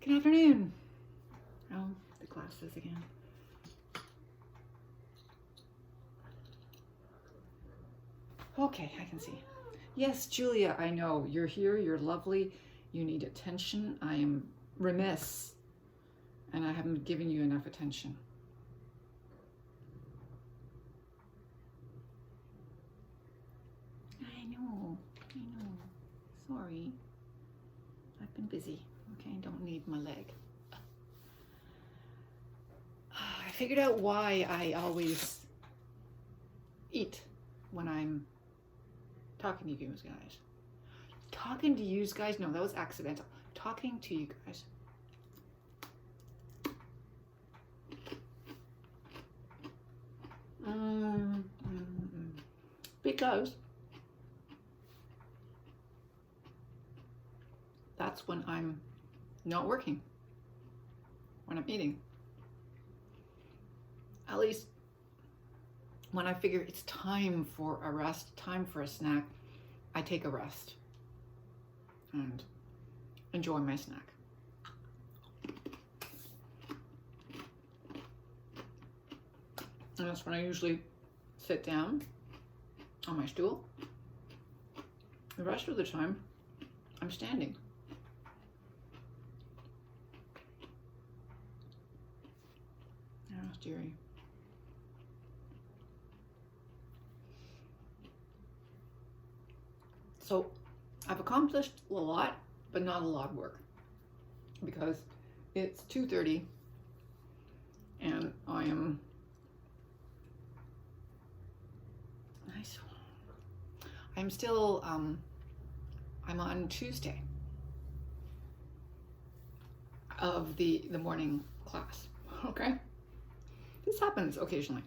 Good afternoon. Oh, the glasses again. Okay, I can see. Yes, Julia, I know. You're here, you're lovely, you need attention. I am remiss, and I haven't given you enough attention. I know. Sorry. I've been busy. Okay, don't need my leg. I figured out why I always eat when I'm talking to you guys. Talking to you guys? No, that was accidental. Talking to you guys. Because that's when I'm not working, when I'm eating. At least when I figure it's time for a rest, time for a snack, I take a rest and enjoy my snack. And that's when I usually sit down on my stool. The rest of the time, I'm standing. Oh, dearie. So I've accomplished a lot, but not a lot of work, because it's 2:30 and I'm still, I'm on Tuesday of the morning class, okay? This happens occasionally.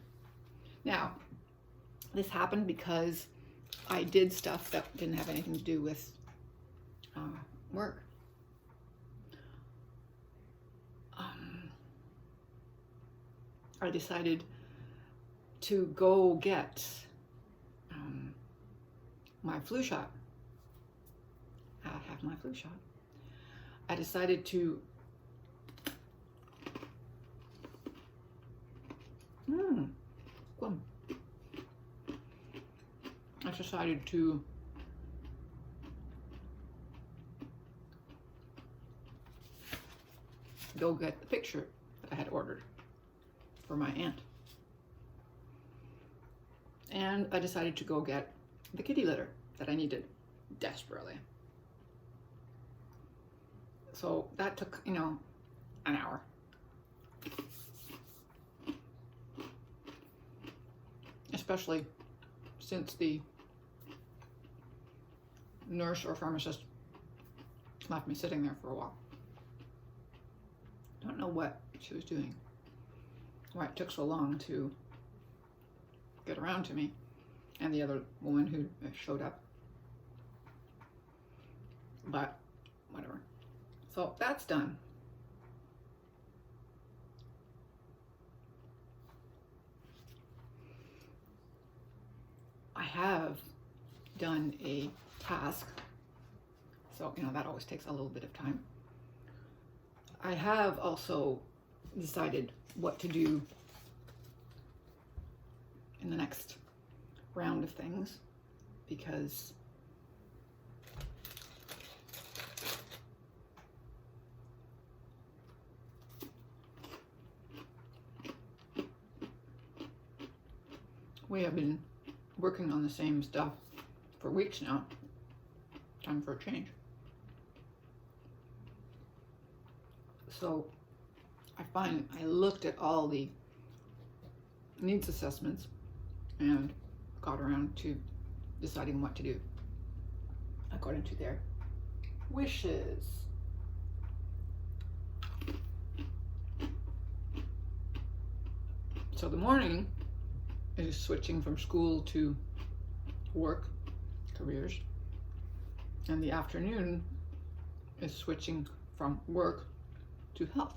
Now, this happened because I did stuff that didn't have anything to do with work. I decided to go get my flu shot. I have my flu shot. I decided to I decided to go get the picture that I had ordered for my aunt. And I decided to go get the kitty litter that I needed desperately. So that took, an hour. Especially since the nurse or pharmacist left me sitting there for a while. Don't know what she was doing, why it took so long to get around to me and the other woman who showed up. But whatever. So that's done. I have done a task, so that always takes a little bit of time. I have also decided what to do in the next round of things, because we have been working on the same stuff for weeks now. Time for a change. So I looked at all the needs assessments and got around to deciding what to do according to their wishes. So the morning is switching from school to work, careers, and the afternoon is switching from work to health,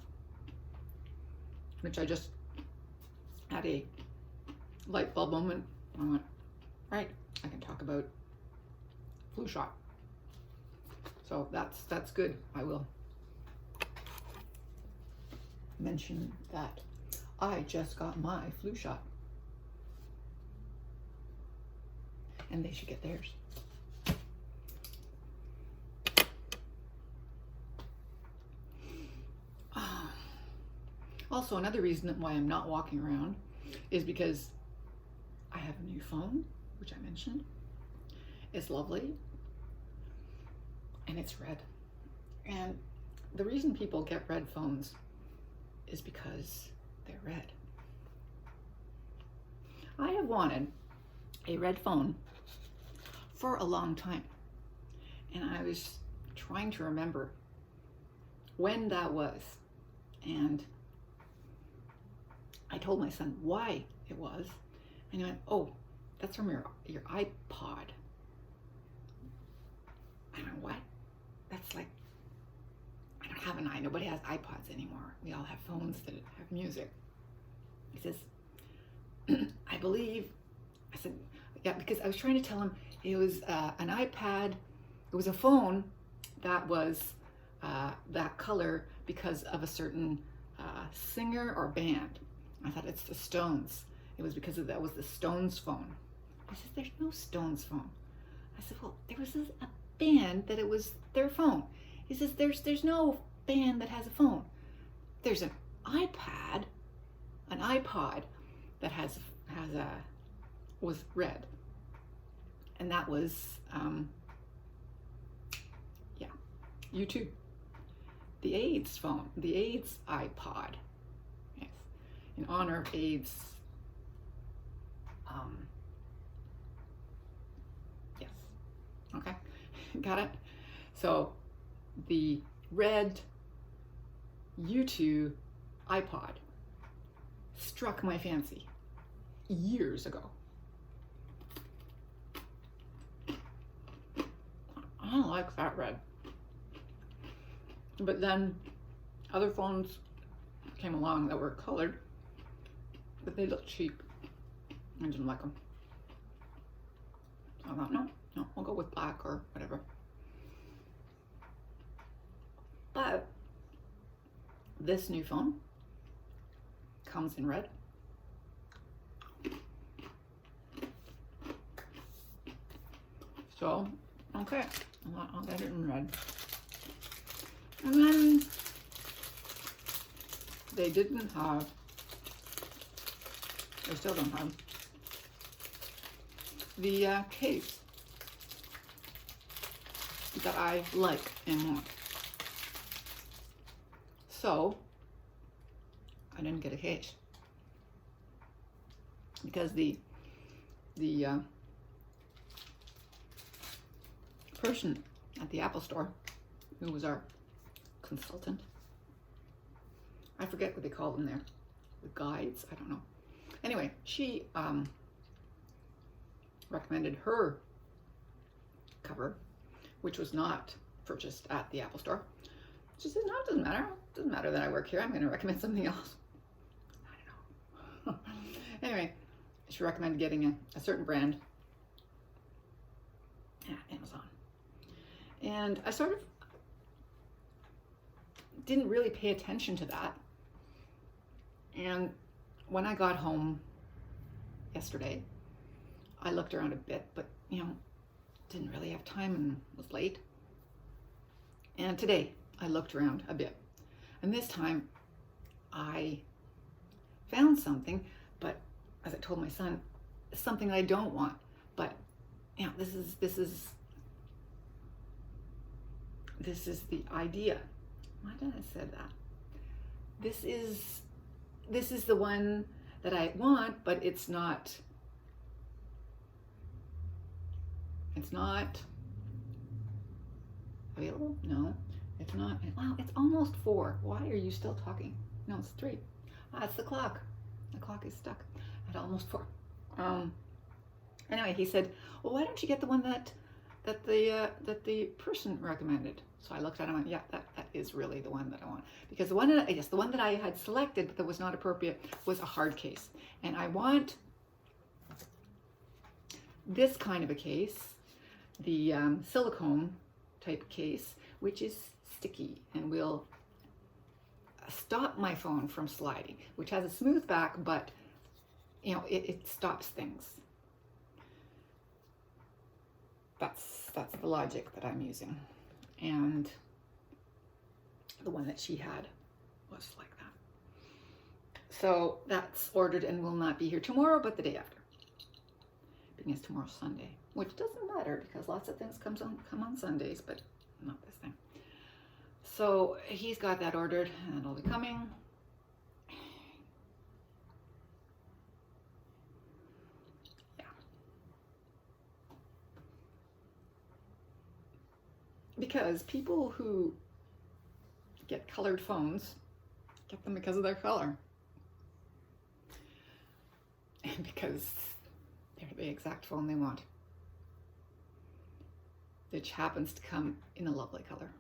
which I just had a light bulb moment. I went, right, I can talk about flu shot. So that's good. I will mention that I just got my flu shot. And they should get theirs. Also, another reason why I'm not walking around is because I have a new phone, which I mentioned. It's lovely, and it's red. And the reason people get red phones is because they're red. I have wanted a red phone for a long time, and I was trying to remember when that was, and I told my son why it was, and he went, "Oh, that's from your iPod." I went, "What?" That's like, I don't have an i. Nobody has iPods anymore. We all have phones that have music. He says, "I believe." I said, "Yeah," because I was trying to tell him it was an iPad. It was a phone that was that color because of a certain singer or band. I thought it's the Stones. It was because that was the Stones phone. He says, "There's no Stones phone." I said, "Well, there was a band that it was their phone." He says, "There's no band that has a phone. There's an iPod that was red, and that was U2, the AIDS phone, the AIDS iPod." Yes, in honor of AIDS. Yes. Okay. Got it? So the red U2 iPod struck my fancy years ago. I don't like that red. But then other phones came along that were colored, but they looked cheap. I didn't like them. So I thought, no, I'll go with black or whatever. But this new phone comes in red. So, okay, I'll get it in red. And then they still don't have the case that I like and want. So I didn't get a case because the person at the Apple Store, who was our consultant, I forget what they call them there, the guides, I don't know. Anyway, she recommended her cover, which was not purchased at the Apple Store. She said, "No, it doesn't matter. It doesn't matter that I work here. I'm going to recommend something else." I don't know. Anyway, she recommended getting a certain brand at Amazon. And I sort of didn't really pay attention to that. And when I got home yesterday, I looked around a bit, but didn't really have time and was late. And today I looked around a bit, and this time I found something, but as I told my son, something I don't want. But this is the idea. Why did I say that? This is the one that I want, but it's not available. No, it's not. Wow, it's almost 4. Why are you still talking? No, it's 3. It's the clock. The clock is stuck at almost 4. Anyway, he said, "Well, why don't you get the one that the person recommended?" So I looked at him and went, "Yeah, that is really the one that I want." Because the one that I had selected that was not appropriate was a hard case. And I want this kind of a case, the silicone type case, which is sticky and will stop my phone from sliding, which has a smooth back, but you know, it stops things. That's the logic that I'm using. And the one that she had was like that. So that's ordered and will not be here tomorrow, but the day after. Being as tomorrow's Sunday, which doesn't matter because lots of things come on Sundays, but not this thing. So he's got that ordered and it'll be coming. Yeah. Because people who get colored phones get them because of their color. And because they're the exact phone they want, which happens to come in a lovely color.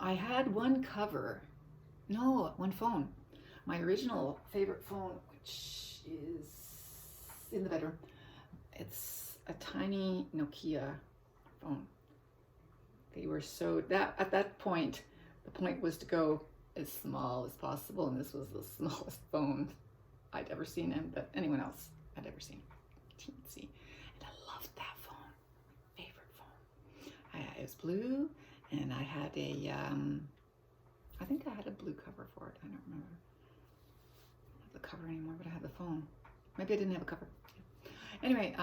I had one phone. My original favorite phone, which is in the bedroom. It's a tiny Nokia phone. They were at that point, the point was to go as small as possible, and this was the smallest phone I'd ever seen, and that anyone else had ever seen. Teensy. And I loved that phone. Favorite phone. It was blue, and I had I think I had a blue cover for it. I don't remember the cover anymore, but I had the phone. Maybe I didn't have a cover. Anyway,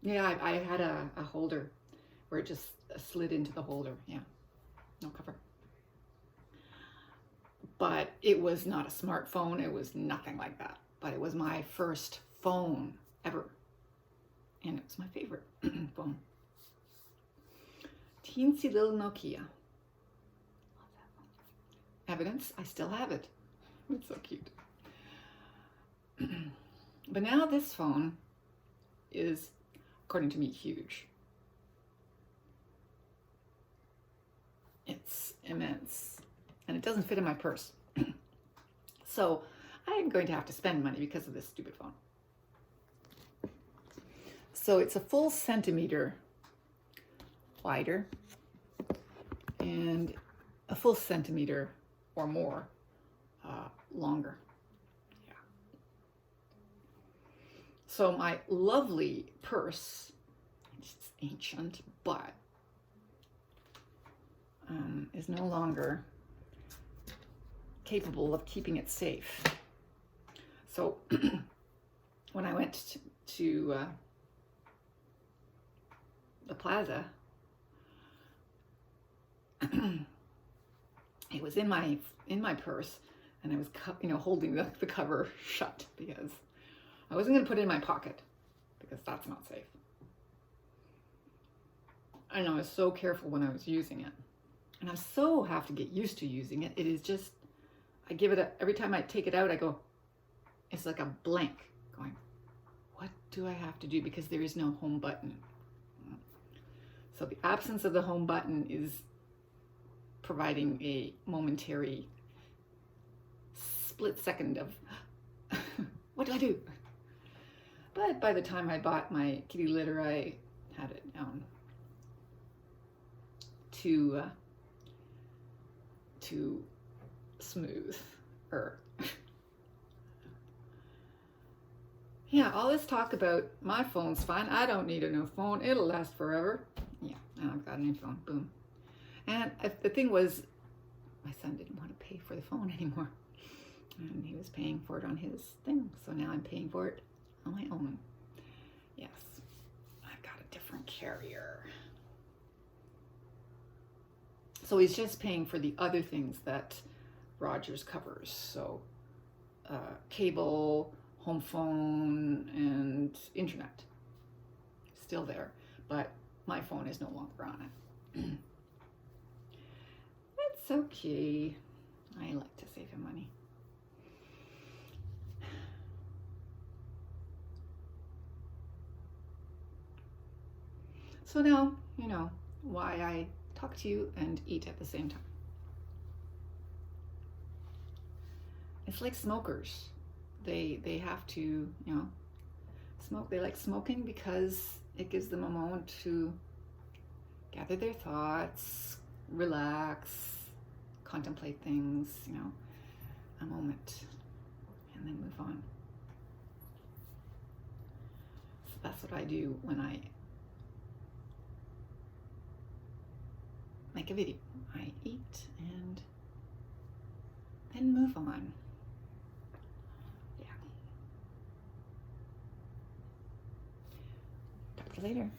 yeah, I had a holder where it just slid into the holder. Yeah, no cover. But it was not a smartphone. It was nothing like that. But it was my first phone ever. And it was my favorite phone. Teensy little Nokia. Love that phone. Evidence, I still have it. It's so cute. But now this phone is, according to me, huge. It's immense. And it doesn't fit in my purse. So I am going to have to spend money because of this stupid phone. So it's a full centimeter wider and a full centimeter or more longer. Yeah. So my lovely purse, it's ancient, but is no longer capable of keeping it safe. So when I went to the plaza, it was in my purse, and I was holding the cover shut because I wasn't going to put it in my pocket because that's not safe. And I was so careful when I was using it, and I so have to get used to using it. It is just, I give it every time I take it out, I go, it's like a blank going, what do I have to do? Because there is no home button. So the absence of the home button is providing a momentary split second of, what do I do? But by the time I bought my kitty litter, I had it down to smooth. Yeah, all this talk about my phone's fine. I don't need a new phone. It'll last forever. Yeah, and I've got a new phone. Boom. And the thing was, my son didn't want to pay for the phone anymore. And he was paying for it on his thing. So now I'm paying for it on my own. Yes, I've got a different carrier. So he's just paying for the other things that Rogers covers. So cable, home phone, and internet. Still there, but my phone is no longer on it. That's okay. I like to save him money. So now you know why I talk to you and eat at the same time. It's like smokers. They have to, smoke. They like smoking because it gives them a moment to gather their thoughts, relax, contemplate things, you know, a moment, and then move on. So that's what I do when I make a video. I eat and then move on. Yeah. Talk to you later.